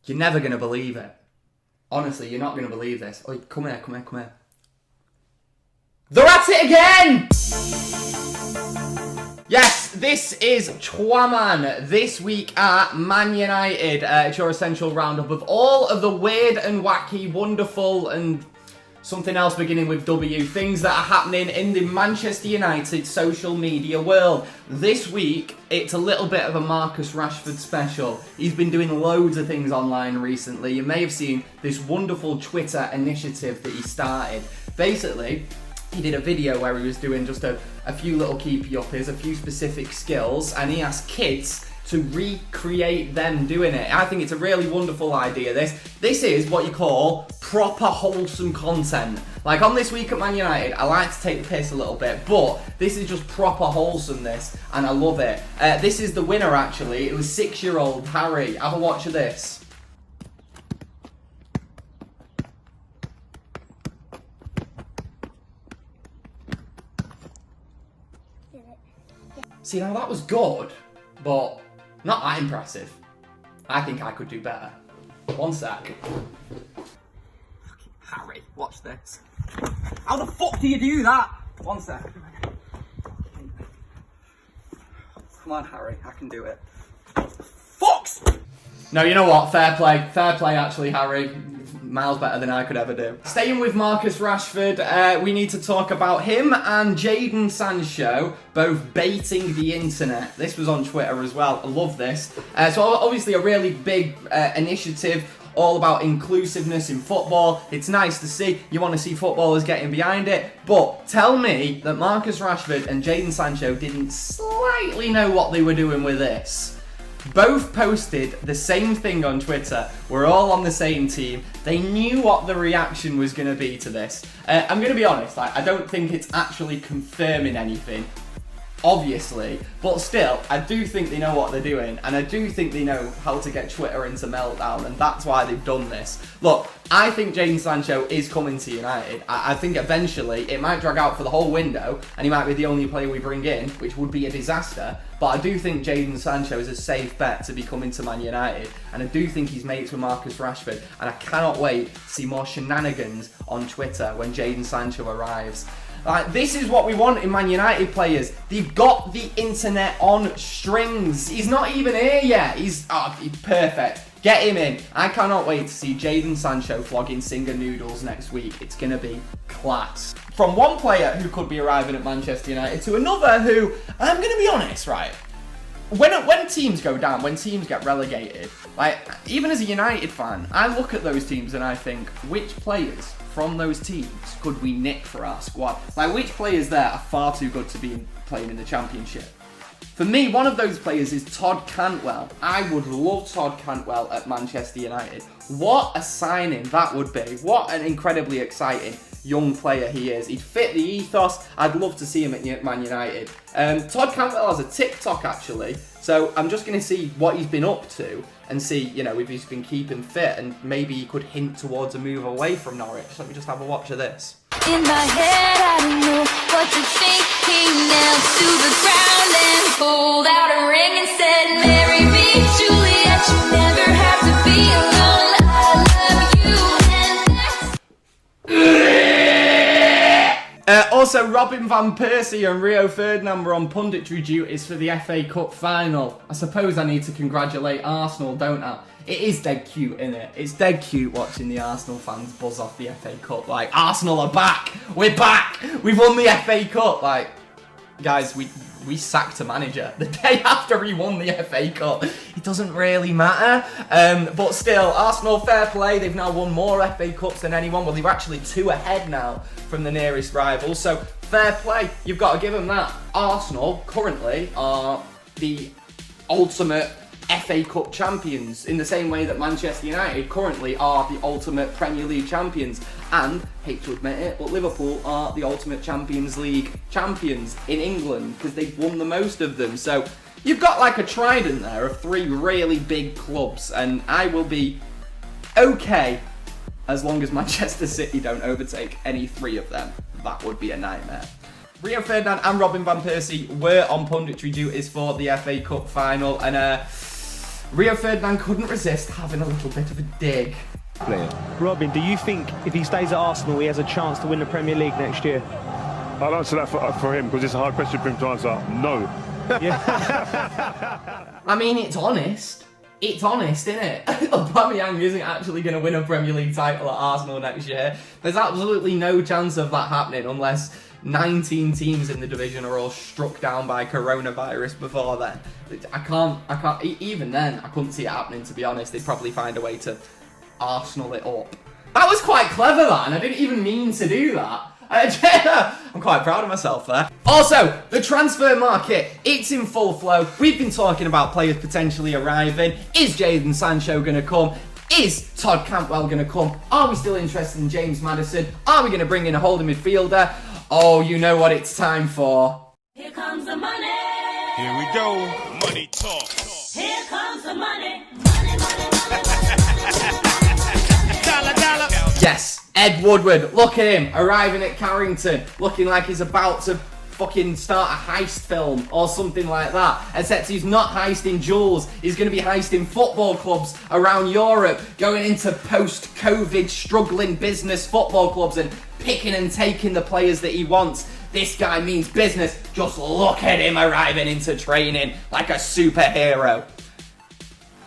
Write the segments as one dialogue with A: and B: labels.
A: You're never going to believe it. Honestly, you're not going to believe this. Oh, come here, come here, come here. They're at it again! Yes, this is Twaman. This week at Man United. It's your essential roundup of all of the weird and wacky, wonderful and something else beginning with W, things that are happening in the Manchester United social media world. This week, it's a little bit of a Marcus Rashford special. He's been doing loads of things online recently. You may have seen this wonderful Twitter initiative that he started. Basically, he did a video where he was doing just a few little keepy-uppers, a few specific skills, and he asked kids to recreate them doing it. I think it's a really wonderful idea, this. This is what you call proper wholesome content. Like on This Week at Man United, I like to take the piss a little bit, but this is just proper wholesomeness, and I love it. This is the winner, actually. It was 6-year-old Harry. Have a watch of this. See, now that was good, but not that impressive. I think I could do better. One sec. Fucking Harry, watch this. How the fuck do you do that? One sec. Come on, Harry, I can do it. Fucks! No, you know what? Fair play. Fair play, actually, Harry. Miles better than I could ever do. Staying with Marcus Rashford, we need to talk about him and Jadon Sancho both baiting the internet. This was on Twitter as well. I love this. So obviously a really big initiative all about inclusiveness in football. It's nice to see. You want to see footballers getting behind it. But tell me that Marcus Rashford and Jadon Sancho didn't slightly know what they were doing with this. Both posted the same thing on Twitter. We're all on the same team. They knew what the reaction was going to be to this. I'm going to be honest, I don't think it's actually confirming anything, obviously, but still, I do think they know what they're doing, and I do think they know how to get Twitter into meltdown, and that's why they've done this. Look, I think Jadon Sancho is coming to United. I think eventually it might drag out for the whole window, and he might be the only player we bring in, which would be a disaster, but I do think Jadon Sancho is a safe bet to be coming to Man United, and I do think he's mates with Marcus Rashford, and I cannot wait to see more shenanigans on Twitter when Jadon Sancho arrives. This is what we want in Man United players. They've got the internet on strings. He's not even here yet. He's perfect. Get him in. I cannot wait to see Jadon Sancho flogging Singer Noodles next week. It's going to be class. From one player who could be arriving at Manchester United to another who, I'm going to be honest, right? When teams go down, when teams get relegated, like even as a United fan, I look at those teams and I think, which players from those teams could we nick for our squad? Like, which players there are far too good to be playing in the Championship? For me, one of those players is Todd Cantwell. I would love Todd Cantwell at Manchester United. What a signing that would be. What an incredibly exciting young player he is. He'd fit the ethos. I'd love to see him at Man United. Todd Cantwell has a TikTok, actually. So I'm just going to see what he's been up to and see, if he's been keeping fit, and maybe he could hint towards a move away from Norwich. Let me just have a watch of this.
B: In my head, I don't know what to think. He knelt to the ground and pulled out a ring and said, "Marry me, Juliet, you never have to be alone. I love you and that's..."
A: Also, Robin Van Persie and Rio Ferdinand were on punditry duties for the FA Cup final. I suppose I need to congratulate Arsenal, don't I? It is dead cute, isn't it? It's dead cute watching the Arsenal fans buzz off the FA Cup. Like, Arsenal are back! We're back! We've won the FA Cup! Like, guys, we sacked a manager the day after he won the FA Cup. It doesn't really matter. But still, Arsenal, fair play. They've now won more FA Cups than anyone. Well, they're actually 2 ahead now from the nearest rival. So, fair play. You've got to give them that. Arsenal, currently, are the ultimate FA Cup champions, in the same way that Manchester United currently are the ultimate Premier League champions, and, hate to admit it, but Liverpool are the ultimate Champions League champions in England, because they've won the most of them. So you've got like a trident there of 3 really big clubs, and I will be okay as long as Manchester City don't overtake any 3 of them. That would be a nightmare. Rio Ferdinand and Robin Van Persie were on punditry duties for the FA Cup final, and Rio Ferdinand couldn't resist having a little bit of a dig.
C: Robin, do you think if he stays at Arsenal, he has a chance to win the Premier League next year?
D: I'll answer that for him because it's a hard question for him to answer. No.
A: I mean, it's honest. It's honest, isn't it? Aubameyang isn't actually going to win a Premier League title at Arsenal next year. There's absolutely no chance of that happening unless 19 teams in the division are all struck down by coronavirus before then. I can't, even then, I couldn't see it happening, to be honest. They'd probably find a way to Arsenal it up. That was quite clever, that, and I didn't even mean to do that. I'm quite proud of myself there. Also, the transfer market, it's in full flow. We've been talking about players potentially arriving. Is Jadon Sancho going to come? Is Todd Cantwell going to come? Are we still interested in James Maddison? Are we going to bring in a holding midfielder? Oh, you know what it's time for.
B: Here comes the money.
E: Here we go. Money talk.
B: Here comes the money. Money, money, money.
E: Dollar, dollar.
A: Yes, Ed Woodward. Look at him arriving at Carrington, looking like he's about to fucking start a heist film or something like that. Except he's not heisting jewels. He's going to be heisting football clubs around Europe, going into post-COVID struggling business football clubs and picking and taking the players that he wants. This guy means business. Just look at him arriving into training like a superhero.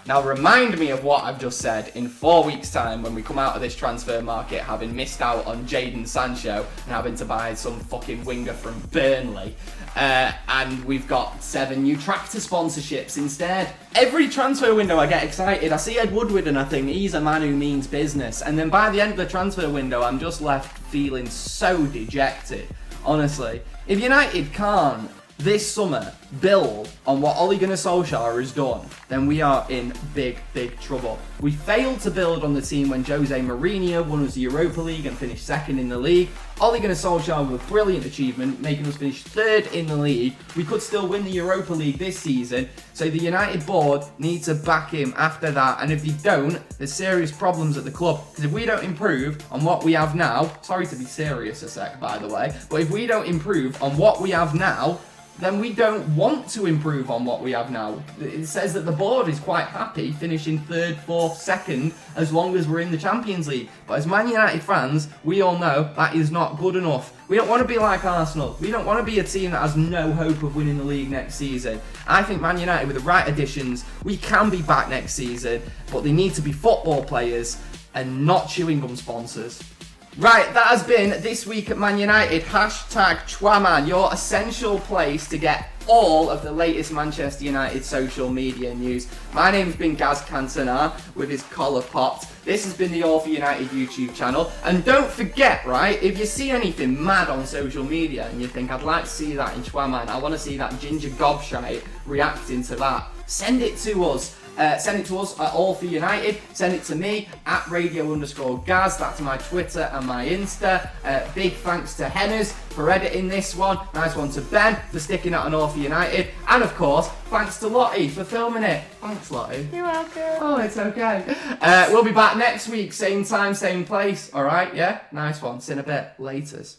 A: Now remind me of what I've just said in 4 weeks' time when we come out of this transfer market having missed out on Jadon Sancho and having to buy some fucking winger from Burnley. And we've got 7 new tractor sponsorships instead. Every transfer window I get excited. I see Ed Woodward and I think he's a man who means business. And then by the end of the transfer window, I'm just left feeling so dejected. Honestly, if United can't this summer build on what Ole Gunnar Solskjaer has done, then we are in big, big trouble. We failed to build on the team when Jose Mourinho won us the Europa League and finished second in the league. Ole Gunnar Solskjaer with a brilliant achievement, making us finish third in the league. We could still win the Europa League this season, so the United board need to back him after that, and if they don't, there's serious problems at the club, because if we don't improve on what we have now, sorry to be serious a sec by the way, but if we don't improve on what we have now, then we don't want to improve on what we have now. It says that the board is quite happy finishing 3rd, 4th, 2nd as long as we're in the Champions League. But as Man United fans, we all know that is not good enough. We don't want to be like Arsenal. We don't want to be a team that has no hope of winning the league next season. I think Man United, with the right additions, we can be back next season, but they need to be football players and not chewing gum sponsors. Right, that has been This Week at Man United. Hashtag Chwaman, your essential place to get all of the latest Manchester United social media news. My name's been Gaz Cantona with his collar popped. This has been the All for United YouTube channel. And don't forget, right, if you see anything mad on social media and you think, I'd like to see that in Chwaman, I want to see that ginger gobshite reacting to that, send it to us. Send it to us at All for United. Send it to me at radio_Gaz. That's my Twitter and my Insta. Big thanks to Henners for editing this one. Nice one to Ben for sticking out on All for United. And of course, thanks to Lottie for filming it. Thanks, Lottie.
B: You're welcome.
A: Oh, it's okay. We'll be back next week, same time, same place. All right, yeah? Nice one. See you in a bit. Laters.